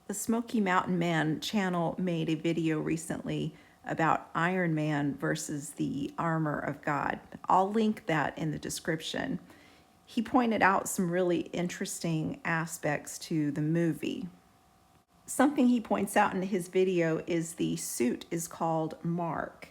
The Smoky Mountain Man channel made a video recently about Iron Man versus the armor of God. I'll link that in the description. He pointed out some really interesting aspects to the movie. Something he points out in his video is the suit is called Mark.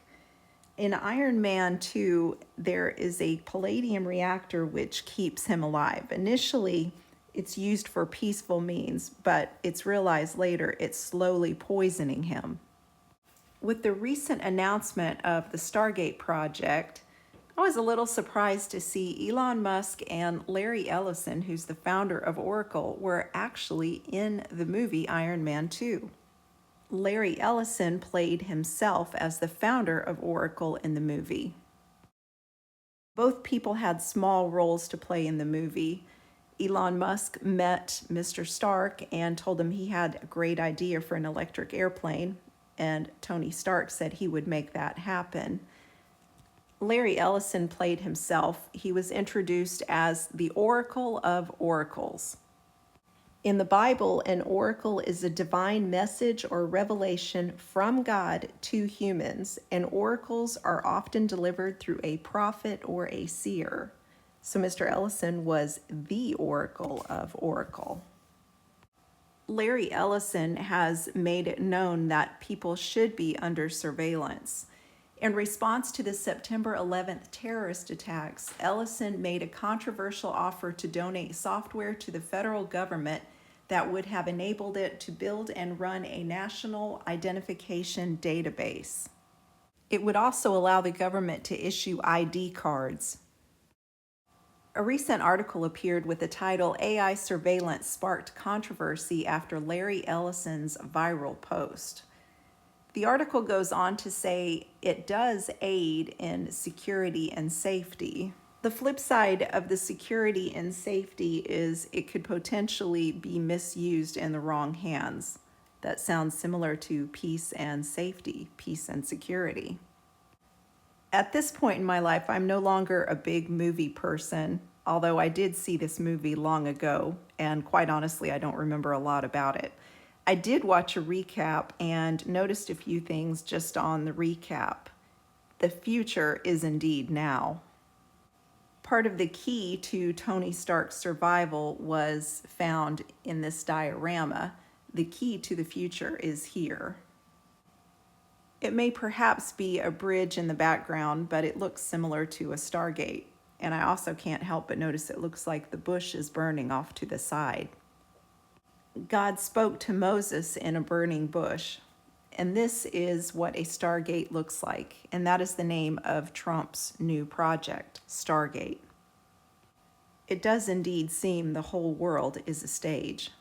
In Iron Man 2, there is a palladium reactor which keeps him alive. Initially, it's used for peaceful means, but it's realized later it's slowly poisoning him. With the recent announcement of the Stargate project, I was a little surprised to see Elon Musk and Larry Ellison, who's the founder of Oracle, were actually in the movie Iron Man 2. Larry Ellison played himself as the founder of Oracle in the movie. Both people had small roles to play in the movie. Elon Musk met Mr. Stark and told him he had a great idea for an electric airplane, and Tony Stark said he would make that happen. Larry Ellison played himself. He was introduced as the Oracle of Oracles. In the Bible, an oracle is a divine message or revelation from God to humans, and oracles are often delivered through a prophet or a seer. So Mr. Ellison was the Oracle of Oracle. Larry Ellison has made it known that people should be under surveillance. In response to the September 11th terrorist attacks, Ellison made a controversial offer to donate software to the federal government that would have enabled it to build and run a national identification database. It would also allow the government to issue ID cards. A recent article appeared with the title "AI Surveillance Sparked Controversy After Larry Ellison's Viral Post." The article goes on to say it does aid in security and safety. The flip side of the security and safety is it could potentially be misused in the wrong hands. That sounds similar to peace and safety, peace and security. At this point in my life, I'm no longer a big movie person, although I did see this movie long ago, and quite honestly, I don't remember a lot about it. I did watch a recap and noticed a few things just on the recap. The future is indeed now. Part of the key to Tony Stark's survival was found in this diorama. The key to the future is here. It may perhaps be a bridge in the background, but it looks similar to a Stargate. And I also can't help but notice it looks like the bush is burning off to the side. God spoke to Moses in a burning bush. And this is what a Stargate looks like, and that is the name of Trump's new project, Stargate. It does indeed seem the whole world is a stage.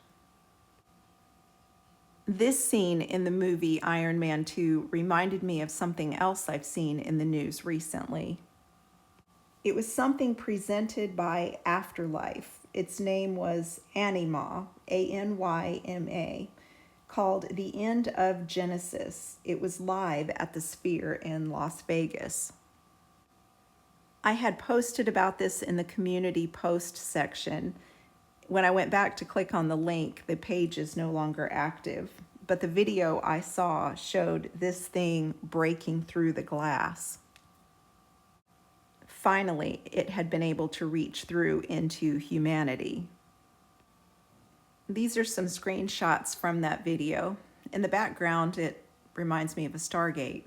This scene in the movie Iron Man 2 reminded me of something else I've seen in the news recently. It was something presented by Afterlife. Its name was Anyma, Anyma. Called The End of Genesis. It was live at the Sphere in Las Vegas. I had posted about this in the community post section. When I went back to click on the link, the page is no longer active, but the video I saw showed this thing breaking through the glass. Finally, it had been able to reach through into humanity. These are some screenshots from that video. In the background, it reminds me of a Stargate.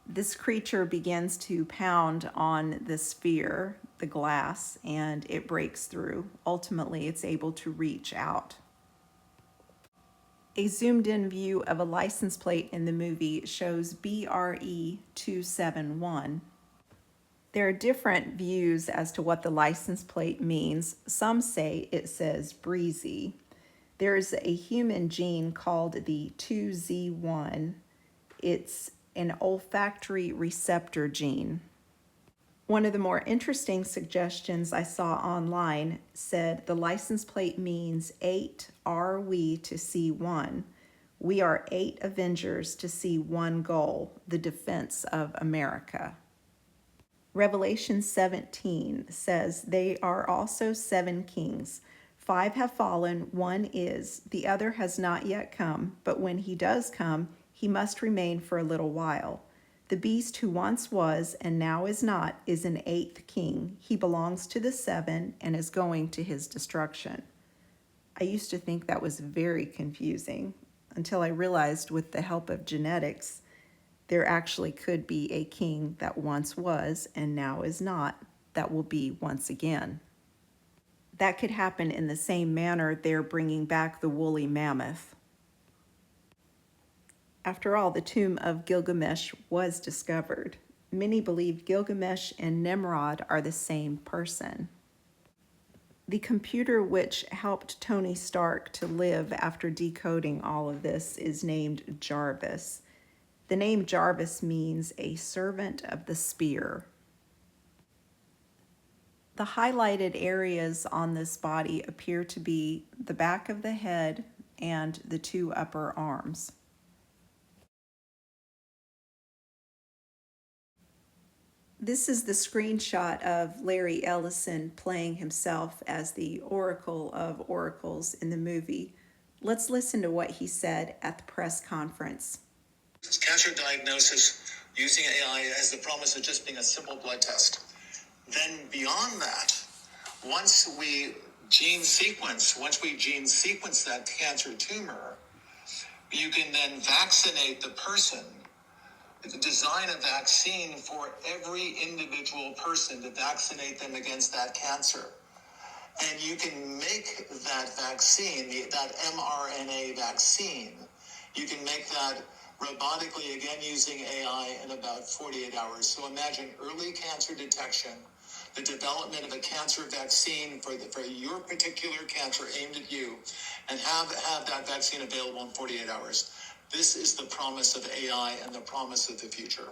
This creature begins to pound on the sphere, the glass, and it breaks through. Ultimately, it's able to reach out. A zoomed-in view of a license plate in the movie shows BRE 271. There are different views as to what the license plate means. Some say it says breezy. There's a human gene called the 2Z1. It's an olfactory receptor gene. One of the more interesting suggestions I saw online said the license plate means 8 are we to see one. We are 8 Avengers to see one goal, the defense of America. Revelation 17 says they are also 7 kings. 5 have fallen, one is, the other has not yet come, but when he does come, he must remain for a little while. The beast who once was and now is not is an 8th king. He belongs to the 7 and is going to his destruction. I used to think that was very confusing until I realized with the help of genetics, there actually could be a king that once was and now is not, that will be once again. That could happen in the same manner they're bringing back the woolly mammoth. After all, the tomb of Gilgamesh was discovered. Many believe Gilgamesh and Nimrod are the same person. The computer which helped Tony Stark to live after decoding all of this is named Jarvis. The name Jarvis means a servant of the spear. The highlighted areas on this body appear to be the back of the head and the 2 upper arms. This is the screenshot of Larry Ellison playing himself as the Oracle of Oracles in the movie. Let's listen to what he said at the press conference. Cancer diagnosis using AI has the promise of just being a simple blood test. Then beyond that, once we gene sequence that cancer tumor, you can then vaccinate the person, design a vaccine for every individual person to vaccinate them against that cancer. And you can make that vaccine, that mRNA vaccine, you can make that robotically, again using AI, in about 48 hours. So imagine early cancer detection, the development of a cancer vaccine for your particular cancer aimed at you, and have that vaccine available in 48 hours. This is the promise of AI and the promise of the future.